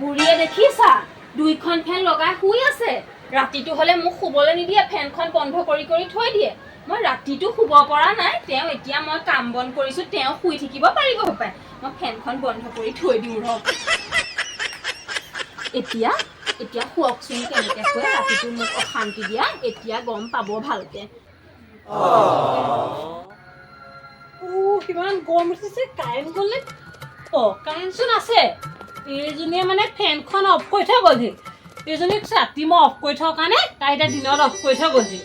বুঢ়ীয়ে দেখিছা দুইখন ফেন লগাই শুই আছে ৰাতিটো হলে মোক শুবলৈ নিদিয়ে ফেনখন বন্ধ কৰি কৰি থৈ দিয়ে মই ৰাতিটো শুব পৰা নাই তেওঁ এতিয়া মই কাম বন কৰিছো তেওঁ শুই থাকিব পাৰিব হপায় মই ফেনখন বন্ধ কৰি থৈ দিওঁ ৰব এতিয়া এতিয়া শুৱকচোন কেনেকৈ কৈ ৰাতিটো মোক অশান্তি দিয়া এতিয়া গম পাব ভালকে কিমান গৰম উঠিছে কাৰেণ্ট গ'লে কাৰেণ্টচোন আছে এইজনীয়ে মানে ফেনখন অফ কৰি থৈ গ'লহি এইজনীক ৰাতি মই অফ কৰি থোৱাৰ কাৰণে তাই এতিয়া দিনত অফ কৰি থৈ গ'লহি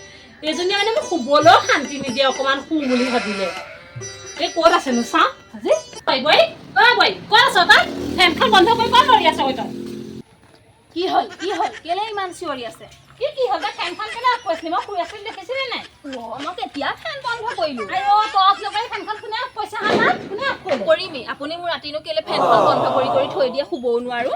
এইজনীয়ে মানে মোক শুবলৈও শান্তি নিদিয়ে অকণমান শুওঁ বুলি ভাবিলে এই ক'ত আছেনো চাওঁ আজি বৈ ক'ত আছ তই ফেনখন বন্ধ কৰি ক'ত লৰি আছ তই কি হ'ল কেলে ইমান চিঞৰি আছে কি হ'ল তই ফেনখন কেলে অফ কৰিছিলি মই শুই আছিলো দেখিছিলি নাই মই কেতিয়া ফেন বন্ধ কৰিলো তই অফ নকৰি ফেনখন কোনে অফ কৰিছে কোনে অফ কৰিমেই আপুনি মোৰ ৰাতিনো কেলে ফেনখন বন্ধ কৰি কৰি থৈ দিয়ে শুবও নোৱাৰো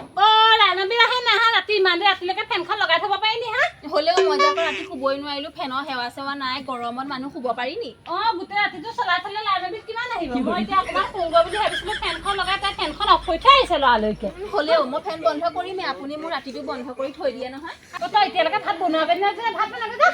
লাইনবিল আহে নাহা ৰাতি ইমান দেৰি ৰাতিলৈকে ফেনখন লগাই থ'ব পাৰি নি হা হ'লেও মই যে ৰাতি শুবই নোৱাৰিলো ফেনৰ সেৱা চেৱা নাই গৰমত মানুহ শুব পাৰি নি গোটেই ৰাতিটো চলাই থ'লে লাইনবিল কিমান আহিব মই এতিয়া অকণমান শুওঁগৈ বুলি ভাবিছিলো ফেনখন লগাই তাই ফেনখন অফ কৰি থৈ আহিছে লৰালৈকে হ'লেও মই ফেন বন্ধ কৰিমেই আপুনি মোৰ ৰাতিটো বন্ধ কৰি থৈ দিয়ে নহয় তই এতিয়ালৈকে ভাত বনোৱাবে নে ভাত বনাবি যা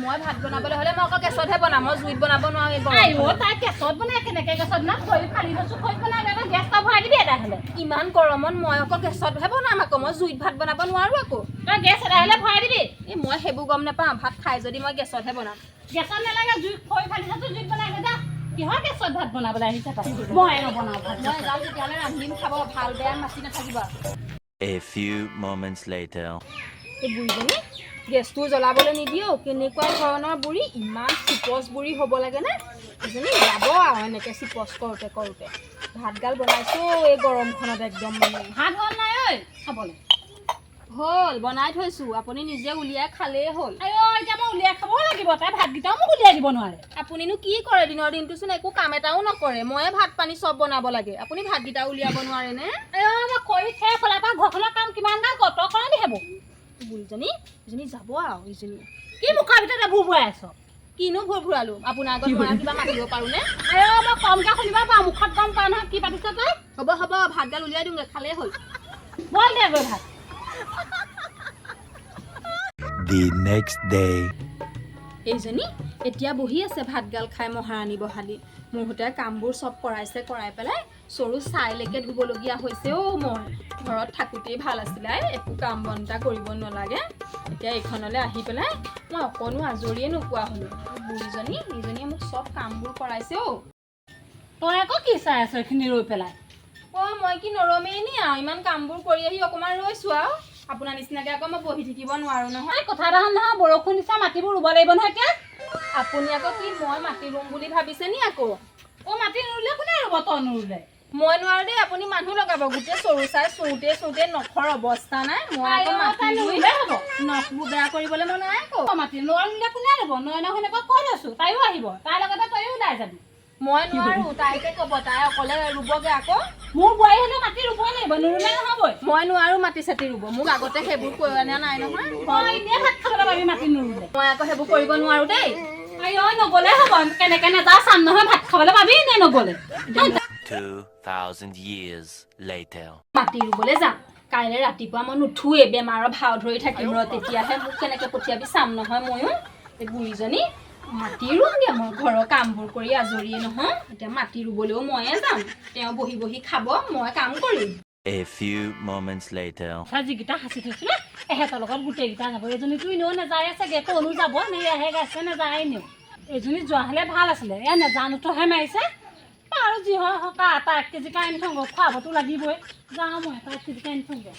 মই ভাত বনাবলৈ হ'লে মই অকল গেছতহে বনাম মই জুইত বনাব নোৱাৰো তাই গেছত বনাই কেনেকৈ গেছত বনাম খৰি ফালি থৈছো খৰি বনাই গেছ এটা ভৰাই দিবি এটা হ'লে ইমান গৰমত মই অকল গেছতহে বনাম আকৌ মই জুইত ভাত বনাব নোৱাৰো আকৌ তই গেছ এটা হ'লে ভৰাই দিবি মই সেইবোৰ গম নাপাওঁ ভাত খাই যদি মই গেছতহে বনাম গেছত নালাগে জুইত খৰি ফালি থৈছো জুইত বনাই যা কিহৰ গেছত ভাত বনাবলৈ আহিছে তাই মই নবনাওঁ ভাত মই যাওঁ তেতিয়াহ'লে ৰান্ধিম খাব ভাল বেয়া মাতি নাথাকিব A few moments later. এই বুঢ়ীজনী গেছটো জ্বলাবলৈ নিদিয়েও কেনেকুৱা ধৰণৰ বুঢ়ী ইমান চিপচ বুঢ়ী হ'ব লাগে নে এজনী যাব আৰু এনেকৈ চিপচ কৰোঁতে ভাতগাল বনাইছোঁ এই গৰমখনত একদম মানে ভাত হ'ল নাই ঐ খাবলৈ হ'ল বনাই থৈছোঁ আপুনি নিজে উলিয়াই খালেই হ'ল এতিয়া মই উলিয়াই খাবও লাগিব তাই ভাতকেইটাও মোক উলিয়াই দিব নোৱাৰে আপুনিনো কি কৰে দিনৰ দিনটোচোন একো কাম এটাও নকৰে ময়ে ভাত পানী চব বনাব লাগে আপুনি ভাতকেইটা উলিয়াব নোৱাৰেনে মই কৰি খাই ফলাৰ পৰা ঘৰখনৰ কাম কিমান গাল কত কৰা দি হ'ব বুঢ়ীজনী ইজনী যাব আৰু ইজনী কি মুখৰ ভিতৰতে ভুৰ ভৰাই আছ কিনো ভুৰ ভৰালো আপোনাৰ আগত মই কিবা মাতিব পাৰোঁনে মই কমকৈ শুনিব পাৰোঁ মুখত গম পাওঁ নহয় কি পাতিছ তই হ'ব ভাতগাল উলিয়াই দিওঁগৈ খালেই হ'ল বল দে গৈ ভাত The next day. এইজনী এতিয়া বহি আছে ভাতগাল খাই মহাৰাণী বহালি মোৰ হতে কামবোৰ চব কৰাই পেলাই চৰু চাইলৈকে ধুবলগীয়া হৈছে মই ঘৰত থাকোঁতেই ভাল আছিলে একো কাম বন এটা কৰিব নালাগে এতিয়া এইখনলৈ আহি পেলাই মই অকণো আজৰিয়ে নোপোৱা হ'লোঁ বুঢ়ীজনীয়ে মোক চব কামবোৰ কৰাইছে তই আকৌ কি চাই আছ এইখিনি ৰৈ পেলাই মই কি নৰমেই নি আৰু ইমান কামবোৰ কৰি আহি অকণমান ৰৈছোঁ আৰু আপোনাৰ নিচিনাকৈ আকৌ মই বহি থাকিব নোৱাৰোঁ নহয় কথা এটা হ'ল নহয় বৰষুণ দিছা মাটিবোৰ ৰুব লাগিব নহয় এতিয়া আপুনি আকৌ কি মই মাটি ৰুম বুলি ভাবিছে নি আকৌ মাটি নুৰুলে কোনে ৰুব তই নুৰুলে মই নোৱাৰো দেই আপুনি মানুহ লগাব গোটেই চৰু চাই চোঁতে নখৰ অৱস্থা নাই মই আকৌ মাটি ৰুলে হ'ব নখবোৰ বেয়া কৰিবলৈ মই নাই আকৌ মাটি নুৰুলে কোনে ৰুব নয়না সেনেকুৱা কৈ লৈছোঁ তাইও আহিব তাইৰ লগতে তইও ওলাই যাবি মই নোৱাৰো তাইকে ক'ব তাই অকলে ৰুবগৈ আকৌ মোৰ বোৱাৰী হ'লে মাটি ৰুবই লাগিব নুৰুলে নহ'বই মই নোৱাৰো মাটি চাটি ৰুব মোক আগতে সেইবোৰ কৈ অনা নাই নহয় মই এনেই ভাত খাবলৈ পাবি মাটি নুৰুলে মই আকৌ সেইবোৰ কৰিব নোৱাৰো দেই নগ'লে হ'ব কেনেকৈ নাযাওঁ চাম নহয় ভাত খাবলৈ পাবি নে নগ'লে 2,000 years later. মাটি ৰুবলৈ যাম কাইলৈ ৰাতিপুৱা মই নুঠোৱে বেমাৰৰ ভাও ধৰি থাকিম তেতিয়াহে মোক কেনেকৈ পঠিয়াবি চাম নহয় ময়ো এই বুঢ়ীজনী মাটি ৰুমগৈ মই ঘৰৰ কামবোৰ কৰি আজৰিয়ে নহয় এতিয়া মাটি ৰুবলৈও ময়ে যাম তেওঁ বহি বহি খাব মই কাম কৰিম A few moments later. যিকেইটা সাঁচি থৈছিলে এহেঁতৰ লগত গোটেইকেইটা যাব এজনীতো এনেও নাযায় চাগে কোনো যাব নেহে গাইছে নাযায় এনেও এজনী যোৱা হ'লে ভাল আছিলে নেজানোতোহে মাৰিছে আৰু যি হয় তাই 1 কেজি আনি থওঁ খুৱাবতো লাগিবই যাওঁ মই 1 কেজি আনি থওঁগৈ